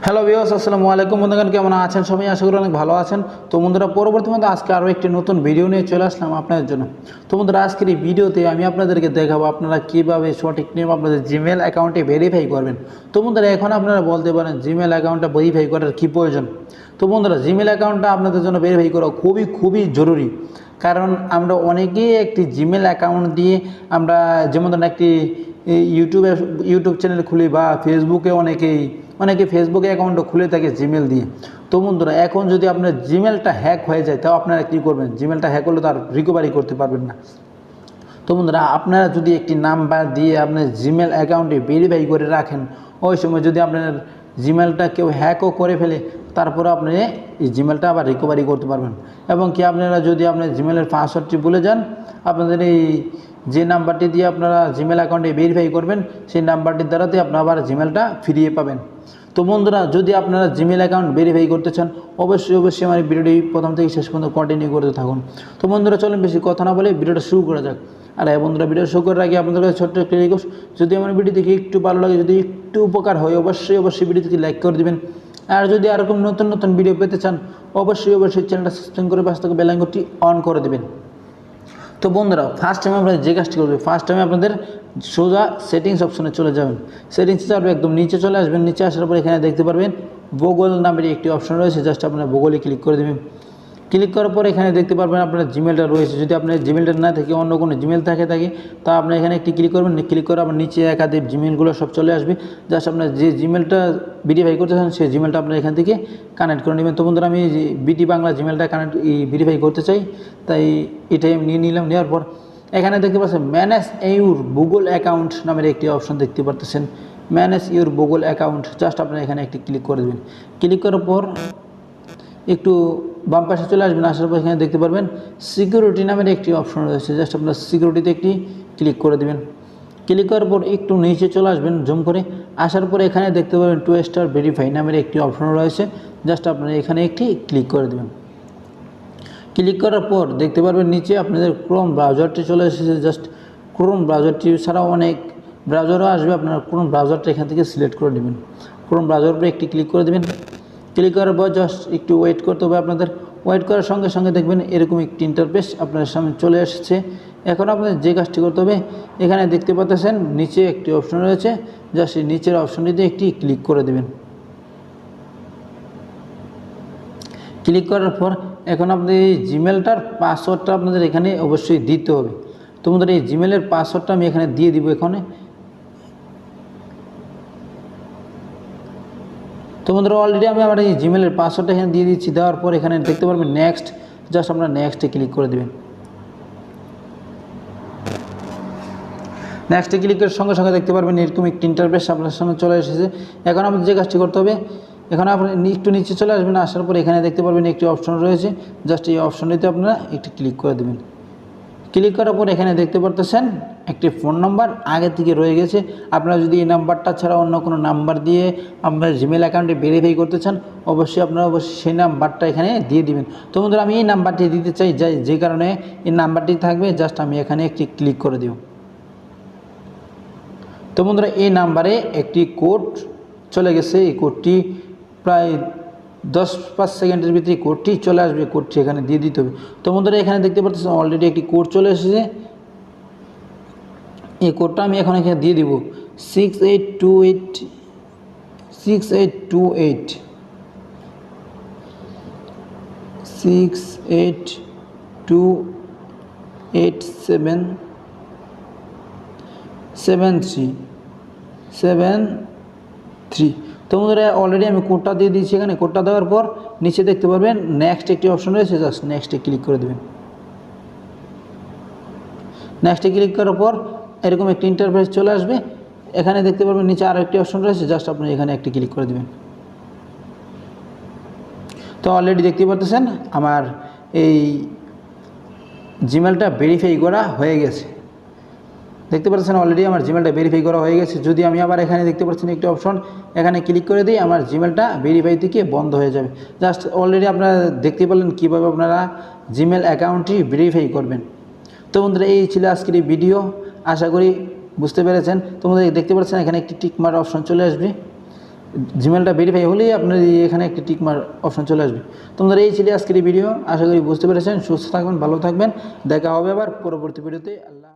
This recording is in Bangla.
হ্যালো ভিউয়ার্স, আসসালামু আলাইকুম। বন্ধুগণ, কেমন আছেন সবাই? আশা করি অনেক ভালো আছেন। তো বন্ধুরা, পরবর্তী মধ্যে আজকে আরও একটি নতুন ভিডিও নিয়ে চলে আসলাম আপনাদের জন্য। তো বন্ধুরা, আজকের এই ভিডিওতে আমি আপনাদেরকে দেখাবো আপনারা কীভাবে সঠিক নিয়ম আপনাদের জিমেল অ্যাকাউন্টে ভেরিফাই করবেন। তো বন্ধুরা, এখন আপনারা বলতে পারেন জিমেল অ্যাকাউন্টটা ভেরিফাই করার কী প্রয়োজন। তো বন্ধুরা, জিমেল অ্যাকাউন্টটা আপনাদের জন্য ভেরিফাই করা খুবই জরুরি। কারণ আমরা অনেকেই একটি জিমেল অ্যাকাউন্ট দিয়ে আমরা যেমন ধরেন একটি ইউটিউব চ্যানেল খুলি বা ফেসবুকে অনেকে ফেসবুকে অ্যাকাউন্টও খুলে থাকে জিমেল দিয়ে। তো বন্ধুরা, এখন যদি আপনার জিমেলটা হ্যাক হয়ে যায় তাও আপনারা কী করবেন? জিমেলটা হ্যাক হলে তো আর রিকভারি করতে পারবেন না। তো বন্ধুরা, আপনারা যদি একটি নাম্বার দিয়ে আপনার জিমেল অ্যাকাউন্টে ভেরিফাই করে রাখেন, ওই সময় যদি আপনার জিমেলটা কেউ হ্যাকও করে ফেলে, তারপরে আপনি এই জিমেলটা আবার রিকভারি করতে পারবেন। এবং কি আপনারা যদি আপনার জিমেলের পাসওয়ার্ডটি ভুলে যান, আপনাদের এই যে নাম্বারটি দিয়ে আপনারা জিমেল অ্যাকাউন্টে ভেরিফাই করবেন, সেই নাম্বারটির দ্বারাতে আপনারা আবার জিমেলটা ফিরিয়ে পাবেন। তো বন্ধুরা, যদি আপনারা জিমেল অ্যাকাউন্ট ভেরিফাই করতে চান, অবশ্যই আমার ভিডিওটি প্রথম থেকে শেষ পর্যন্ত কন্টিনিউ করতে থাকুন। তো বন্ধুরা, চলুন বেশি কথা না বলে ভিডিওটা শুরু করা যাক। আর বন্ধুরা, ভিডিও শুরু করার আগে আপনাদের কাছে ছোট্ট একটি রিকোয়েস্ট, যদি আমার ভিডিও দেখে একটু ভালো লাগে, যদি একটু উপকার হয়, অবশ্যই ভিডিওটিকে লাইক করে দেবেন। আর যদি এরকম নতুন ভিডিও পেতে চান, অবশ্যই চ্যানেলটা সাবস্ক্রাইব করে পাশে থাকা বেল আইকনটি অন করে দেবেন। তো বন্ধুরা, ফার্স্ট টাইম আপনাদের যে কাজটি করবে, ফার্স্ট টাইমে আপনাদের সোজা সেটিংস অপশনে চলে যাবেন। সেটিংসে যাবে, একদম নিচে চলে আসবেন। নিচে আসার পর এখানে দেখতে পারবেন গুগল নামের একটি অপশন রয়েছে। জাস্ট আপনারা গুগলে ক্লিক করে দেবেন। ক্লিক করার পর এখানে দেখতে পারবেন আপনার জিমেলটা রয়েছে। যদি আপনার জিমেলটা না থাকে, অন্য কোনো জিমেল থাকে তা আপনি এখানে একটি ক্লিক করবেন। ক্লিক করে আপনার নিচে একাধিক জিমেলগুলো সব চলে আসবে। জাস্ট আপনার যে জিমেলটা ভেরিফাই করতে চান, সেই জিমেলটা আপনার এখান থেকে কানেক্ট করে নেবেন। তো বন্ধুরা, আমি বিটি বাংলা জিমেলটা ভেরিফাই করতে চাই, তাই এটাই আমি নিয়ে নিলাম। নেওয়ার পর এখানে দেখতে পাচ্ছেন ম্যানেজ ইউর গুগল অ্যাকাউন্ট নামের একটি অপশন দেখতে পাচ্ছেন। Manage your Google account, just আপনার এখানে একটি ক্লিক করে দেবেন। ক্লিক করার পর একটু বাম পাশে চলে আসবেন। আসার পর এখানে দেখতে পারবেন সিকিউরিটি নামের একটি অপশন রয়েছে। জাস্ট আপনার সিকিউরিটিতে একটি ক্লিক করে দেবেন। ক্লিক করার পর একটু নিচে চলে আসবেন জুম করে। আসার পর এখানে দেখতে পাবেন 2 স্টার ভেরিফাই নামের একটি অপশন রয়েছে। জাস্ট আপনারা এখানে একটি ক্লিক করে দেবেন। ক্লিক করার পর দেখতে পারবেন নিচে আপনাদের ক্রোম ব্রাউজারটি চলে এসেছে। জাস্ট ক্রোম ব্রাউজারটি ছাড়াও অনেক ব্রাউজারও আসবে, আপনারা ক্রোম ব্রাউজারটা এখান থেকে সিলেক্ট করে নেবেন। ক্রোম ব্রাউজার উপরে একটি ক্লিক করে দেবেন। ক্লিক করার পর জাস্ট একটু ওয়েট করতে হবে আপনাদের। ওয়েট করার সঙ্গে সঙ্গে দেখবেন এরকম একটি ইন্টারফেস আপনার সামনে চলে এসেছে। এখন আপনাদের যে কাজটি করতে হবে, এখানে দেখতে পাচ্ছেন নিচে একটি অপশন রয়েছে। জাস্ট এই নিচের অপশনটিতে একটি ক্লিক করে দেবেন। ক্লিক করার পর এখন আপনাদের এই জিমেলটার পাসওয়ার্ডটা আপনাদের এখানে অবশ্যই দিতে হবে। তো বন্ধুরা, এই জিমেলের পাসওয়ার্ডটা আমি এখানে দিয়ে দিব এখানে। তো বন্ধুরা, অলরেডি আমি আমার এই জিমেলের পাসওয়ার্ডটা এখানে দিয়ে দিচ্ছি। দেওয়ার পর এখানে দেখতে পারবেন নেক্সট, জাস্ট আপনারা নেক্সটে ক্লিক করে দেবেন। নেক্সটে ক্লিক করার সঙ্গে সঙ্গে দেখতে পারবেন এরকম একটি ইন্টারফেস আপনার সামনে চলে এসেছে। এখন আপনাদের যে কাজটি করতে হবে, এখন আপনি একটু নিচে চলে আসবেন। আসার পর এখানে দেখতে পারবেন একটি অপশন রয়েছে। জাস্ট এই অপশনটিতে আপনারা একটি ক্লিক করে দেবেন। ক্লিক করার পর এখানে দেখতে পারতেছেন একটি ফোন নাম্বার আগে থেকে রয়ে গেছে। আপনারা যদি এই নাম্বারটা ছাড়া অন্য কোনো নাম্বার দিয়ে আপনার জিমেল অ্যাকাউন্টে ভেরিফাই করতে চান, আপনারা সেই নাম্বারটা এখানে দিয়ে দিবেন। তো বন্ধুরা, আমি এই নাম্বারটি দিতে চাই, যে কারণে এই নাম্বারটি থাকবে। জাস্ট আমি এখানে একটি ক্লিক করে দেব। তো বন্ধুরা, এই নাম্বারে একটি কোড চলে গেছে। এই কোডটি প্রায় 10-5 সেকেন্ডের ভিতরে কোডটি চলে আসবে। কোডটি এখানে দিয়ে দিতে হবে। তো বন্ধুরা, এখানে দেখতে পাচ্ছেন অলরেডি একটি কোড চলে এসেছে। এই কোডটা আমি এখন এখানে দিয়ে দিব 6828 6828 68287373। তো বন্ধুরা, অলরেডি আমি কোডটা দিয়ে দিয়েছি এখানে। কোডটা দেওয়ার পর নিচে দেখতে পারবেন নেক্সট একটি অপশন রয়েছে। জাস্ট নেক্সটে ক্লিক করে দেবেন। নেক্সটে ক্লিক করার পর এরকম একটি ইন্টারফেস চলে আসবে। এখানে দেখতে পারবেন নিচে আরও একটি অপশন রয়েছে। জাস্ট আপনি এখানে একটি ক্লিক করে দেবেন। তো অলরেডি দেখতে পাচ্ছেন আমার এই জিমেলটা ভেরিফাই করা হয়ে গেছে। দেখতে পাচ্ছেন অলরেডি আমার জিমেলটা ভেরিফাই করা হয়ে গেছে। যদি আমি আবার এখানে দেখতে পাচ্ছেন একটি অপশন, এখানে ক্লিক করে দিই, আমার জিমেলটা ভেরিফাই থেকে বন্ধ হয়ে যাবে। জাস্ট অলরেডি আপনারা দেখতে পেলেন কীভাবে আপনারা জিমেল অ্যাকাউন্টটি ভেরিফাই করবেন। তো বন্ধুরা, এই ছিল আজকের এই ভিডিও। আশা করি বুঝতে পেরেছেন। তোমাদের দেখতে পাচ্ছেন এখানে একটি টিক মার্ক অপশন চলে আসবে। জিমেলটা ভেরিফাই হলেই আপনার এখানে একটি টিকমার অপশন চলে আসবে। তোমাদের এই ছিল আজকের এই ভিডিও, আশা করি বুঝতে পেরেছেন। সুস্থ থাকবেন, ভালো থাকবেন, দেখা হবে আবার পরবর্তী ভিডিওতে। আল্লাহ।